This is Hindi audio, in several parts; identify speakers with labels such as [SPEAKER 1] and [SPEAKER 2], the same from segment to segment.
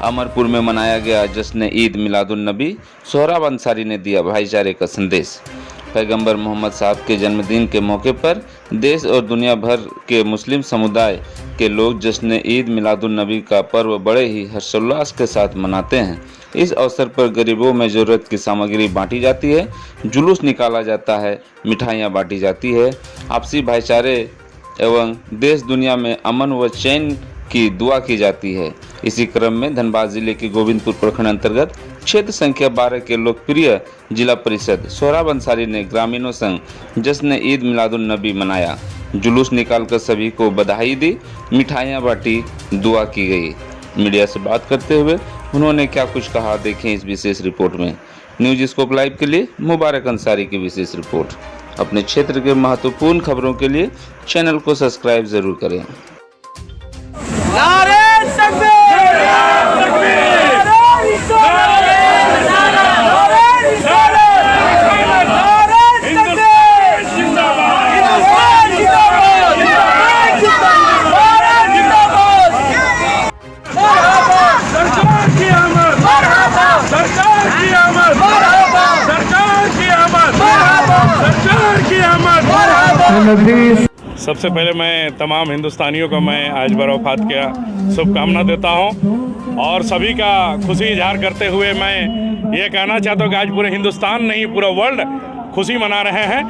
[SPEAKER 1] अमरपुर में मनाया गया जश्न ईद मिलादुन नबी। सोहराब अंसारी ने दिया भाईचारे का संदेश। पैगंबर मोहम्मद साहब के जन्मदिन के मौके पर देश और दुनिया भर के मुस्लिम समुदाय के लोग जश्न ईद मिलादुन नबी का पर्व बड़े ही हर्षोल्लास के साथ मनाते हैं। इस अवसर पर गरीबों में ज़रूरत की सामग्री बांटी जाती है, जुलूस निकाला जाता है, मिठाइयाँ बांटी जाती है, आपसी भाईचारे एवं देश दुनिया में अमन व चैन की दुआ की जाती है। इसी क्रम में धनबाद जिले के गोविंदपुर प्रखंड अंतर्गत क्षेत्र संख्या 12 के लोकप्रिय जिला परिषद सोहराब अंसारी ने ग्रामीणों संग जश्न ईद मिलादुन नबी मनाया। जुलूस निकालकर सभी को बधाई दी, मिठाइयाँ बांटी, दुआ की गई। मीडिया से बात करते हुए उन्होंने क्या कुछ कहा, देखें इस विशेष रिपोर्ट में। न्यूज स्कोप लाइव के लिए मुबारक अंसारी की विशेष रिपोर्ट। अपने क्षेत्र के महत्वपूर्ण खबरों के लिए चैनल को सब्सक्राइब जरूर करें।
[SPEAKER 2] सबसे पहले मैं तमाम हिंदुस्तानियों को मैं आज बरवफात का शुभकामना देता हूं और सभी का खुशी इजहार करते हुए मैं ये कहना चाहता हूं कि आज पूरे हिंदुस्तान नहीं पूरा वर्ल्ड खुशी मना रहे हैं।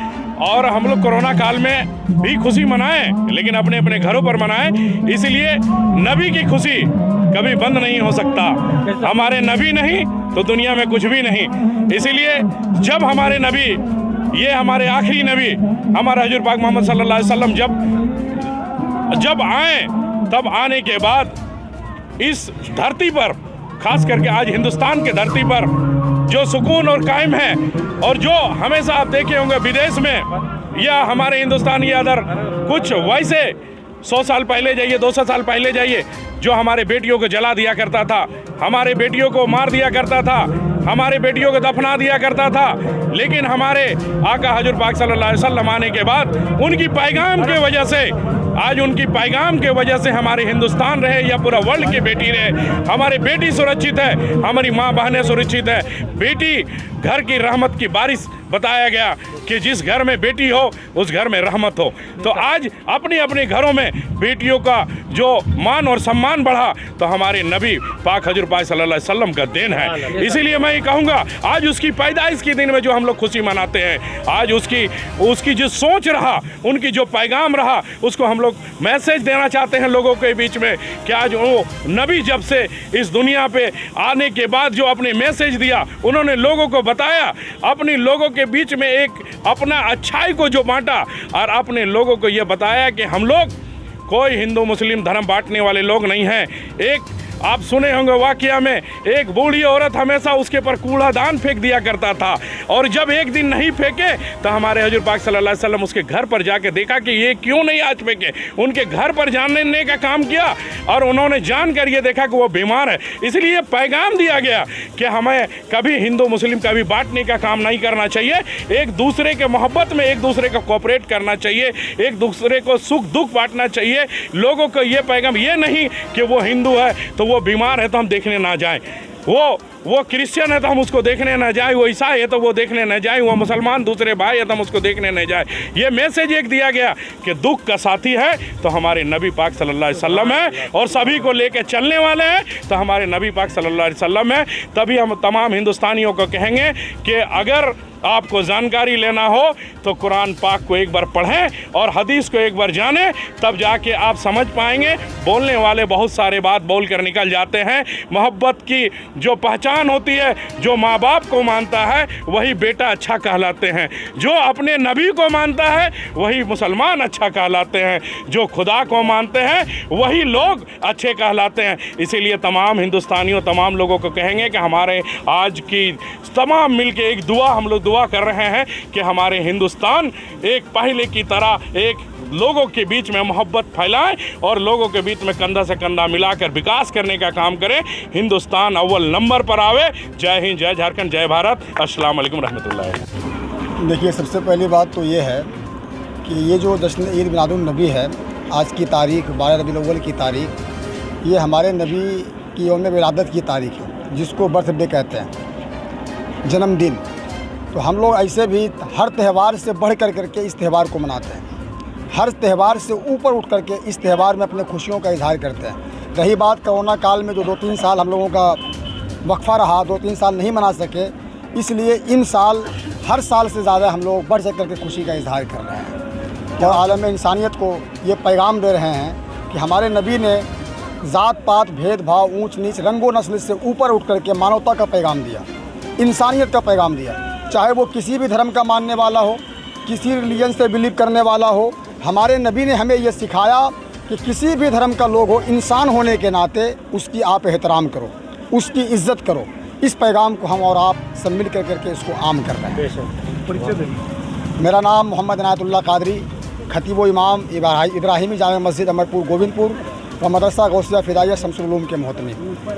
[SPEAKER 2] और हम लोग कोरोना काल में भी खुशी मनाएं, लेकिन अपने अपने घरों पर मनाएं। इसलिए नबी की खुशी कभी बंद नहीं हो सकता। हमारे नबी नहीं तो दुनिया में कुछ भी नहीं। इसीलिए जब हमारे नबी, ये हमारे आखिरी नबी हमारे हजूर पाक मोहम्मद सल्लल्लाहु अलैहि वसल्लम जब आए, तब आने के बाद इस धरती पर, खास करके आज हिंदुस्तान के धरती पर जो सुकून और कायम है, और जो हमेशा आप देखे होंगे विदेश में या हमारे हिंदुस्तान या अदर कुछ वैसे 100 साल पहले जाइए, 200 साल पहले जाइए, जो हमारे बेटियों को जला दिया करता था, हमारे बेटियों को मार दिया करता था, हमारे बेटियों को दफना दिया करता था। लेकिन हमारे आका हजूर पाक सल्लल्लाहु अलैहि वसल्लम आने के बाद उनकी पैगाम के वजह से, आज उनकी पैगाम के वजह से हमारे हिंदुस्तान रहे या पूरा वर्ल्ड की बेटी रहे, हमारी बेटी सुरक्षित है, हमारी माँ बहनें सुरक्षित है। बेटी घर की रहमत की बारिश बताया गया कि जिस घर में बेटी हो उस घर में रहमत हो। तो आज अपने अपने घरों में बेटियों का जो मान और सम्मान बढ़ा, तो हमारे नबी पाक हजूर पाक सल्लल्लाहु अलैहि वसल्लम का देन है। इसीलिए मैं ये कहूँगा, आज उसकी पैदाइश के दिन में जो हम लोग खुशी मनाते हैं, आज उसकी जो सोच रहा, उनकी जो पैगाम रहा, उसको हम लोग मैसेज देना चाहते हैं लोगों के बीच में कि आज वो नबी जब से इस दुनिया पे आने के बाद जो अपने मैसेज दिया, उन्होंने लोगों को बताया, अपने लोगों के बीच में एक अपना अच्छाई को जो बांटा, और अपने लोगों को ये बताया कि हम लोग कोई हिंदू मुस्लिम धर्म बांटने वाले लोग नहीं हैं। एक आप सुने होंगे वाकया में एक बूढ़ी औरत हमेशा उसके पर कूड़ादान फेंक दिया करता था, और जब एक दिन नहीं फेंके तो हमारे हजूर पाक सल्लल्लाहु अलैहि वसल्लम उसके घर पर जाके देखा कि ये क्यों नहीं आज फेंके। उनके घर पर जानने का काम किया और उन्होंने जानकर ये देखा कि वो बीमार है। इसलिए पैगाम दिया गया कि हमें कभी हिंदू मुस्लिम कभी बांटने का काम नहीं करना चाहिए, एक दूसरे के मोहब्बत में एक दूसरे को कोऑपरेट करना चाहिए, एक दूसरे को सुख दुख बांटना चाहिए। लोगों को ये पैगाम, ये नहीं कि वो हिंदू है तो वो बीमार है तो हम देखने ना जाएं, वो क्रिश्चियन है तो हम उसको देखने न जाए, वो ईसाई है तो वो देखने न जाए, वो मुसलमान दूसरे भाई है तो हम उसको देखने न जाए। ये मैसेज एक दिया गया कि दुख का साथी है तो हमारे नबी पाक सल्लल्लाहु अलैहि वसल्लम है, और सभी को लेकर चलने वाले हैं तो हमारे नबी पाक सल्लल्लाहु अलैहि वसल्लम है। तभी हम तमाम हिंदुस्तानियों को कहेंगे कि अगर आपको जानकारी लेना हो तो कुरान पाक को एक बार पढ़ें और हदीस को एक बार जानें, तब जाके आप समझ पाएंगे। बोलने वाले बहुत सारे बात बोल कर निकल जाते हैं। मोहब्बत की जो पहचान होती है, जो माँ बाप को मानता है वही बेटा अच्छा कहलाते हैं, जो अपने नबी को मानता है वही मुसलमान अच्छा कहलाते हैं, जो खुदा को मानते हैं वही लोग अच्छे कहलाते हैं। इसीलिए तमाम हिंदुस्तानियों, तमाम लोगों को कहेंगे कि हमारे आज की तमाम मिलके एक दुआ, हम लोग दुआ कर रहे हैं कि हमारे हिंदुस्तान एक पहले की तरह एक लोगों के बीच में मोहब्बत फैलाएं और लोगों के बीच में कंधा से कंधा मिलाकर विकास करने का काम करें। हिंदुस्तान अव्वल नंबर पर आवे। जय हिंद, जय झारखंड, जय भारत। अस्सलाम वालेकुम रहमतुल्लाह।
[SPEAKER 3] देखिए, सबसे पहली बात तो ये है कि ये जो जश्न ईद मिलादुन नबी है, आज की तारीख 12 रबीउल अव्वल की तारीख, ये हमारे नबी कि यौम विलादत की तारीख है, जिसको बर्थडे कहते हैं, जन्मदिन। तो हम लोग ऐसे भी हर त्यौहार से बढ़ करके इस त्यौहार को मनाते हैं, हर त्यौहार से ऊपर उठ करके इस त्यौहार में अपने खुशियों का इजहार करते हैं। रही बात कोरोना काल में जो 2-3 साल हम लोगों का वक्फा रहा, 2-3 साल नहीं मना सके, इसलिए इन साल हर साल से ज़्यादा हम लोग बढ़ चढ़ करके खुशी का इजहार कर रहे हैं और आलम इंसानियत को ये पैगाम दे रहे हैं कि हमारे नबी ने ज़ात पात भेदभाव ऊंच नीच रंगो नस्ल से ऊपर उठ करके मानवता का पैगाम दिया, इंसानियत का पैगाम दिया। चाहे वो किसी भी धर्म का मानने वाला हो, किसी रिलीजन से बिलीव करने वाला हो, हमारे नबी ने हमें ये सिखाया कि किसी भी धर्म का लोग हो, इंसान होने के नाते उसकी आप एहतराम करो, उसकी इज़्ज़त करो। इस पैगाम को हम और आप सब मिल कर करके इसको आम कर रहे हैं। मेरा नाम मोहम्मद इनायतुल्लाह कादरी, खतीब व इमाम इब्राहिमी जामे मस्जिद अमरपुर गोविंदपुर व मदरसा गौसिया फ़िदाइया शम्सुल उलूम के मोहतमी।